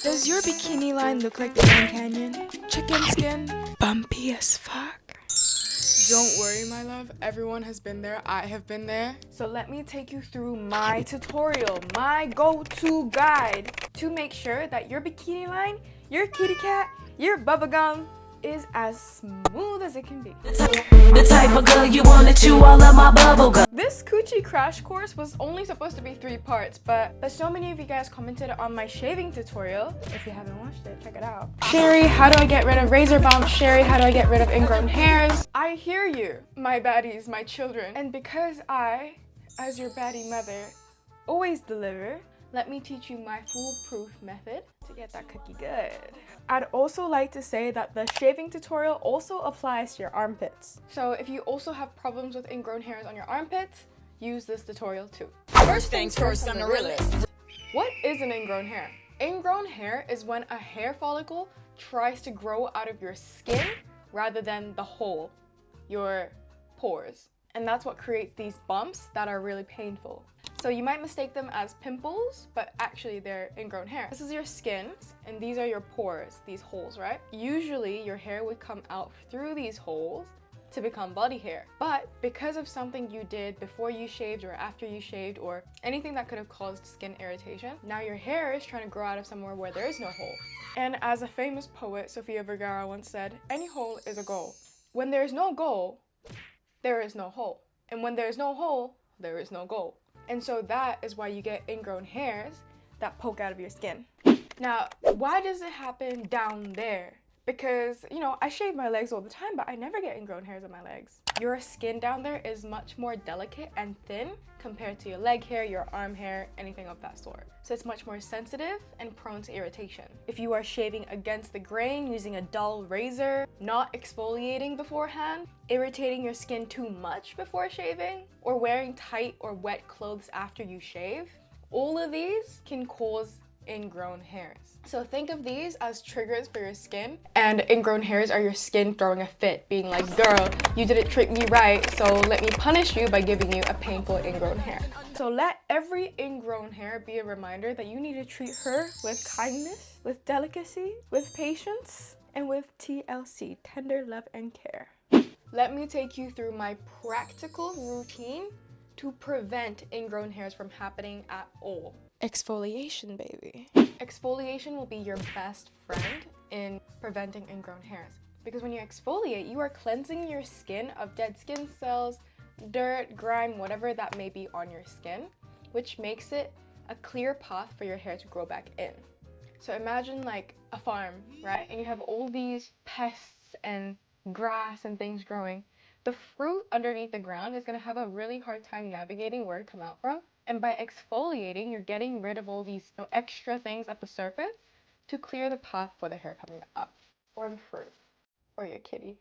Does your bikini line look like the Grand Canyon? Chicken skin? Bumpy as fuck? Don't worry, my love. Everyone has been there. I have been there. So let me take you through my tutorial, my go-to guide to make sure that your bikini line, your kitty cat, your bubblegum is as smooth as it can be. The type of girl you wanna chew all of my bubble gum. This coochie crash course was only supposed to be 3 parts, but so many of you guys commented on my shaving tutorial. If you haven't watched it, check it out. Sherry, how do I get rid of razor bumps? Sherry, how do I get rid of ingrown hairs? I hear you, my baddies, my children. And because I, as your baddie mother, always deliver, let me teach you my foolproof method to get that cookie good. I'd also like to say that the shaving tutorial also applies to your armpits. So if you also have problems with ingrown hairs on your armpits, use this tutorial too. First things first, I'm the realist. What is an ingrown hair? Ingrown hair is when a hair follicle tries to grow out of your skin rather than the hole, your pores. And that's what creates these bumps that are really painful. So you might mistake them as pimples, but actually they're ingrown hair. This is your skin, and these are your pores, these holes, right? Usually your hair would come out through these holes to become body hair. But because of something you did before you shaved or after you shaved or anything that could have caused skin irritation, now your hair is trying to grow out of somewhere where there is no hole. And as a famous poet, Sofia Vergara, once said, any hole is a goal. When there is no goal, there is no hole. And when there is no hole, there is no goal. And so that is why you get ingrown hairs that poke out of your skin. Now, why does it happen down there? Because, you know, I shave my legs all the time, but I never get ingrown hairs on my legs. Your skin down there is much more delicate and thin compared to your leg hair, your arm hair, anything of that sort. So it's much more sensitive and prone to irritation. If you are shaving against the grain using a dull razor, not exfoliating beforehand, irritating your skin too much before shaving, or wearing tight or wet clothes after you shave, all of these can cause ingrown hairs. So think of these as triggers for your skin, and ingrown hairs are your skin throwing a fit, being like, girl, you didn't treat me right, so let me punish you by giving you a painful ingrown hair. So let every ingrown hair be a reminder that you need to treat her with kindness, with delicacy, with patience, and with TLC, tender love and care. Let me take you through my practical routine to prevent ingrown hairs from happening at all. Exfoliation, baby. Exfoliation will be your best friend in preventing ingrown hairs. Because when you exfoliate, you are cleansing your skin of dead skin cells, dirt, grime, whatever that may be on your skin, which makes it a clear path for your hair to grow back in. So imagine like a farm, right? And you have all these pests and grass and things growing. The fruit underneath the ground is going to have a really hard time navigating where to come out from. And by exfoliating, you're getting rid of all these extra things at the surface to clear the path for the hair coming up. Or the fruit. Or your kitty.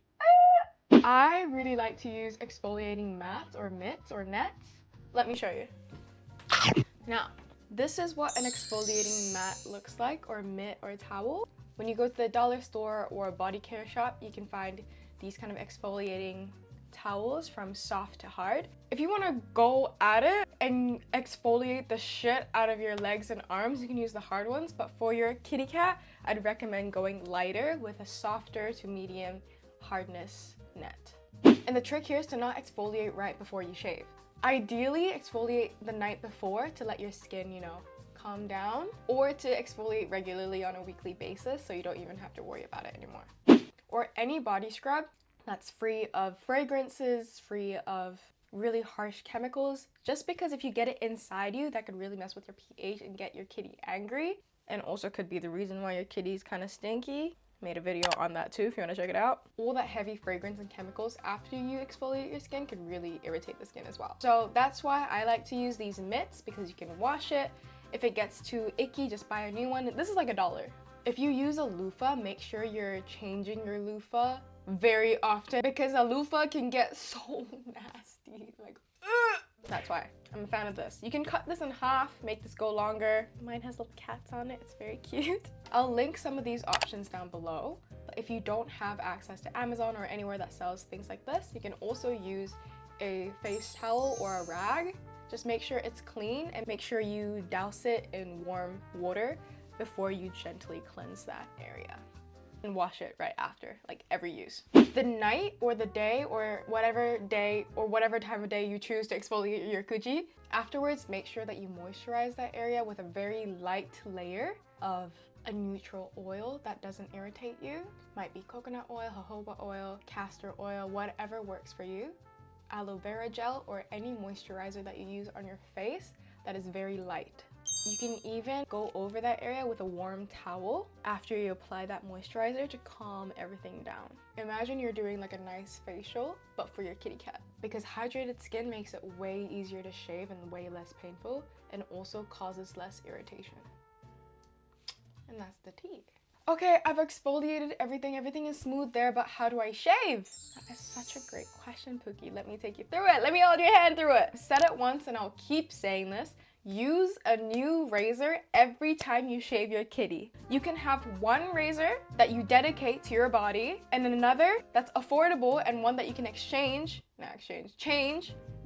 I really like to use exfoliating mats or mitts or nets. Let me show you. Now, this is what an exfoliating mat looks like, or mitt or towel. When you go to the dollar store or a body care shop, you can find these kind of exfoliating towels from soft to hard. If you want to go at it and exfoliate the shit out of your legs and arms, you can use the hard ones, but for your kitty cat, I'd recommend going lighter with a softer to medium hardness net. And the trick here is to not exfoliate right before you shave. Ideally, exfoliate the night before to let your skin, you know, calm down, or to exfoliate regularly on a weekly basis so you don't even have to worry about it anymore. Or any body scrub that's free of fragrances, free of really harsh chemicals, just because if you get it inside you, that could really mess with your pH and get your kitty angry, and also could be the reason why your kitty's kind of stinky. Made a video on that too if you want to check it out. All that heavy fragrance and chemicals after you exfoliate your skin could really irritate the skin as well. So that's why I like to use these mitts, because you can wash it. If it gets too icky, just buy a new one. This is like $1. If you use a loofah, make sure you're changing your loofah very often, because a loofah can get so nasty, like ugh! That's why I'm a fan of this. You can cut this in half, make this go longer. Mine has little cats on it, it's very cute. I'll link some of these options down below. But if you don't have access to Amazon or anywhere that sells things like this, you can also use a face towel or a rag. Just make sure it's clean and make sure you douse it in warm water before you gently cleanse that area. And wash it right after, like every use. The night or the day or whatever time of day you choose to exfoliate your coochie, afterwards make sure that you moisturize that area with a very light layer of a neutral oil that doesn't irritate you. Might be coconut oil, jojoba oil, castor oil, whatever works for you. Aloe vera gel or any moisturizer that you use on your face that is very light. You can even go over that area with a warm towel after you apply that moisturizer to calm everything down. Imagine you're doing like a nice facial, but for your kitty cat. Because hydrated skin makes it way easier to shave and way less painful, and also causes less irritation. And that's the tea. Okay, I've exfoliated everything. Everything is smooth there, but how do I shave? That is such a great question, Pookie. Let me take you through it. Let me hold your hand through it. I said it once and I'll keep saying this. Use a new razor every time you shave your kitty. You can have one razor that you dedicate to your body and another that's affordable and one that you can change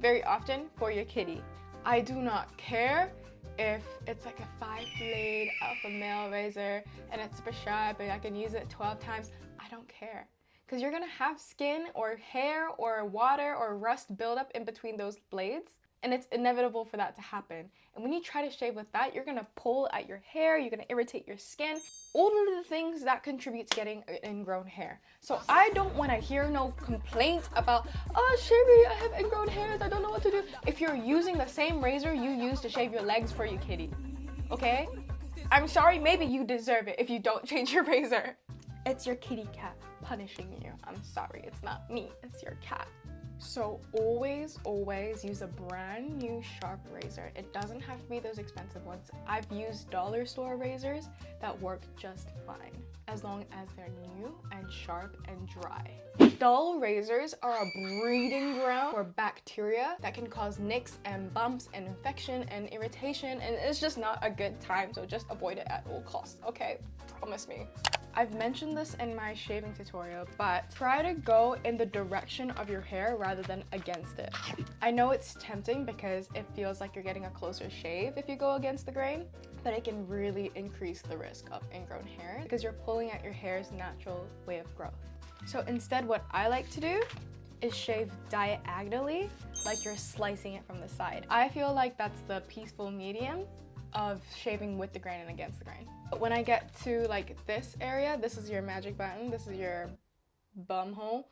very often for your kitty. I do not care if it's like a 5-blade alpha male razor and it's super sharp and I can use it 12 times. I don't care. Because you're gonna have skin or hair or water or rust build up in between those blades. And it's inevitable for that to happen. And when you try to shave with that, you're gonna pull at your hair, you're gonna irritate your skin, all of the things that contribute to getting ingrown hair. So I don't wanna hear no complaints about, oh Sherry, I have ingrown hairs, I don't know what to do. If you're using the same razor you use to shave your legs for your kitty, okay? I'm sorry, maybe you deserve it if you don't change your razor. It's your kitty cat punishing you. I'm sorry, it's not me, it's your cat. So always use a brand new sharp razor. It doesn't have to be those expensive ones. I've used dollar store razors that work just fine, as long as they're new and sharp and dry. Dull razors are a breeding ground for bacteria that can cause nicks and bumps and infection and irritation, and it's just not a good time, so just avoid it at all costs, okay? Promise me. I've mentioned this in my shaving tutorial, but try to go in the direction of your hair rather than against it. I know it's tempting because it feels like you're getting a closer shave if you go against the grain, but it can really increase the risk of ingrown hair because you're pulling at your hair's natural way of growth. So instead, what I like to do is shave diagonally, like you're slicing it from the side. I feel like that's the peaceful medium of shaving with the grain and against the grain. But when I get to like this area, this is your magic button, this is your bum hole.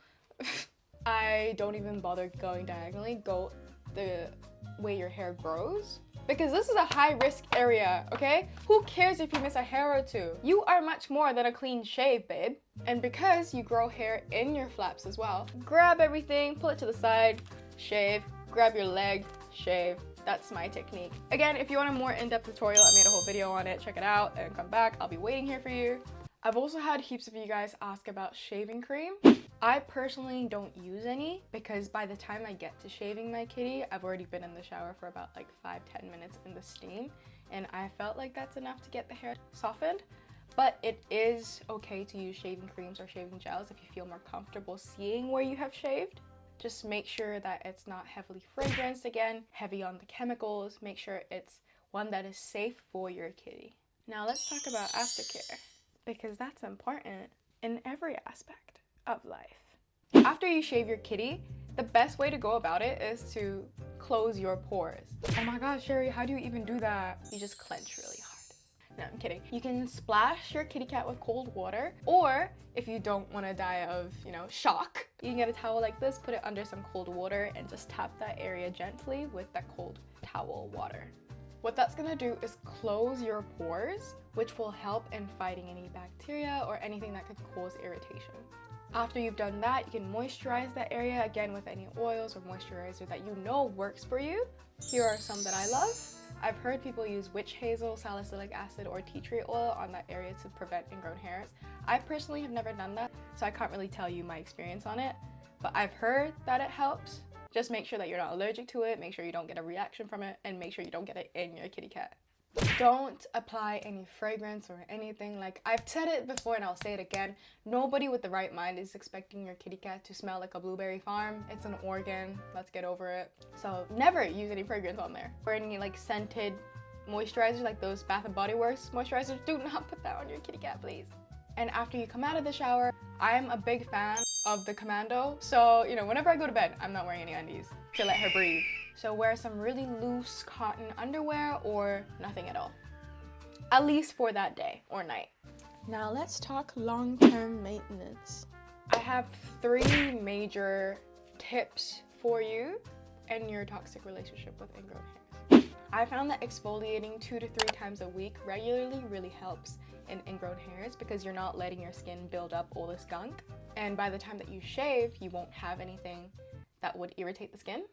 I don't even bother going diagonally, go the way your hair grows. Because this is a high risk area, okay? Who cares if you miss a hair or two? You are much more than a clean shave, babe. And because you grow hair in your flaps as well, grab everything, pull it to the side, shave, grab your leg, shave. That's my technique. Again, if you want a more in-depth tutorial, I made a whole video on it. Check it out and come back. I'll be waiting here for you. I've also had heaps of you guys ask about shaving cream. I personally don't use any because by the time I get to shaving my kitty, I've already been in the shower for about like 5-10 minutes in the steam, and I felt like that's enough to get the hair softened. But it is okay to use shaving creams or shaving gels if you feel more comfortable seeing where you have shaved. Just make sure that it's not heavily fragranced again, heavy on the chemicals. Make sure it's one that is safe for your kitty. Now let's talk about aftercare, because that's important in every aspect of life. After you shave your kitty, the best way to go about it is to close your pores. Oh my gosh, Sherry, how do you even do that? You just clench really hard. No, I'm kidding. You can splash your kitty cat with cold water, or if you don't want to die of, shock, you can get a towel like this, put it under some cold water, and just tap that area gently with that cold towel water. What that's gonna do is close your pores, which will help in fighting any bacteria or anything that could cause irritation. After you've done that, you can moisturize that area again with any oils or moisturizer that you know works for you. Here are some that I love. I've heard people use witch hazel, salicylic acid, or tea tree oil on that area to prevent ingrown hairs. I personally have never done that, so I can't really tell you my experience on it, but I've heard that it helps. Just make sure that you're not allergic to it, make sure you don't get a reaction from it, and make sure you don't get it in your kitty cat. Don't apply any fragrance or anything. Like I've said it before and I'll say it again, nobody with the right mind is expecting your kitty cat to smell like a blueberry farm. It's an organ, let's get over it. So never use any fragrance on there or any like scented moisturizers, like those Bath and Body Works moisturizers, do not put that on your kitty cat, please. And after you come out of the shower, I'm a big fan of the commando. So, you know, whenever I go to bed, I'm not wearing any undies to let her breathe. So wear some really loose cotton underwear or nothing at all. At least for that day or night. Now let's talk long-term maintenance. I have 3 major tips for you in your toxic relationship with ingrown hairs. I found that exfoliating 2 to 3 times a week regularly really helps in ingrown hairs because you're not letting your skin build up all this gunk. And by the time that you shave, you won't have anything that would irritate the skin.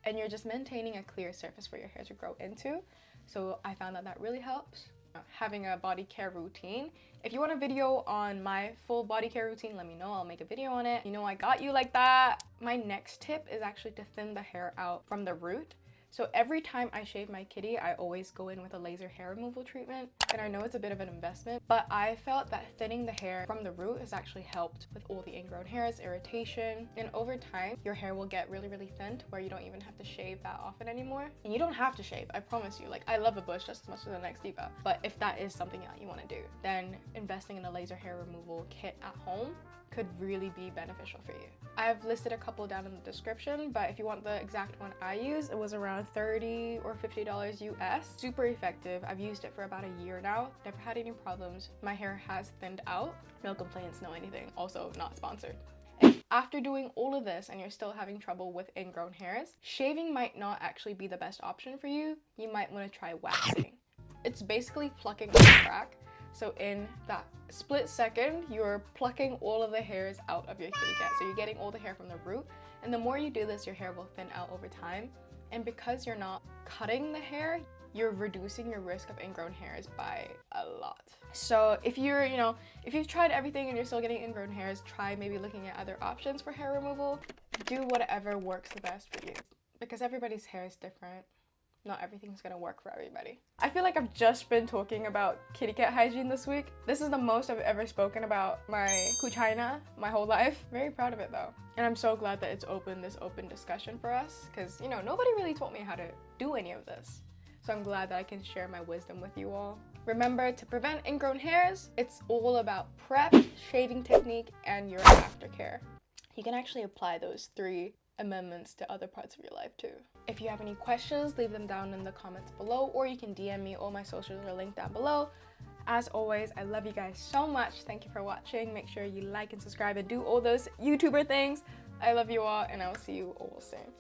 And you're just maintaining a clear surface for your hair to grow into. So I found that that really helps. Having a body care routine. If you want a video on my full body care routine, let me know. I'll make a video on it. You know I got you like that. My next tip is actually to thin the hair out from the root. So every time I shave my kitty, I always go in with a laser hair removal treatment. And I know it's a bit of an investment, but I felt that thinning the hair from the root has actually helped with all the ingrown hairs, irritation. And over time, your hair will get really, really thin to where you don't even have to shave that often anymore. And you don't have to shave, I promise you. Like, I love a bush just as much as the next diva. But if that is something that you want to do, then investing in a laser hair removal kit at home could really be beneficial for you. I've listed a couple down in the description, but if you want the exact one I use, it was around $30 or $50 US. Super effective. I've used it for about a year now. Never had any problems. My hair has thinned out. No complaints, no anything. Also not sponsored. And after doing all of this and you're still having trouble with ingrown hairs, shaving might not actually be the best option for you. You might want to try waxing. It's basically plucking a crack. So in that split second, you're plucking all of the hairs out of your kitty cat. So you're getting all the hair from the root. And the more you do this, your hair will thin out over time. And because you're not cutting the hair, you're reducing your risk of ingrown hairs by a lot. So if if you've tried everything and you're still getting ingrown hairs, try maybe looking at other options for hair removal. Do whatever works the best for you. Because everybody's hair is different. Not everything's gonna work for everybody. I feel like I've just been talking about kitty cat hygiene this week. This is the most I've ever spoken about my kuchina my whole life. Very proud of it though. And I'm so glad that it's this open discussion for us, because you know, nobody really taught me how to do any of this. So I'm glad that I can share my wisdom with you all. Remember, to prevent ingrown hairs, it's all about prep, shaving technique, and your aftercare. You can actually apply those 3 amendments to other parts of your life too. If you have any questions, leave them down in the comments below, or you can DM me. All my socials are linked down below. As always, I love you guys so much. Thank you for watching. Make sure you like and subscribe and do all those YouTuber things. I love you all, and I will see you all soon.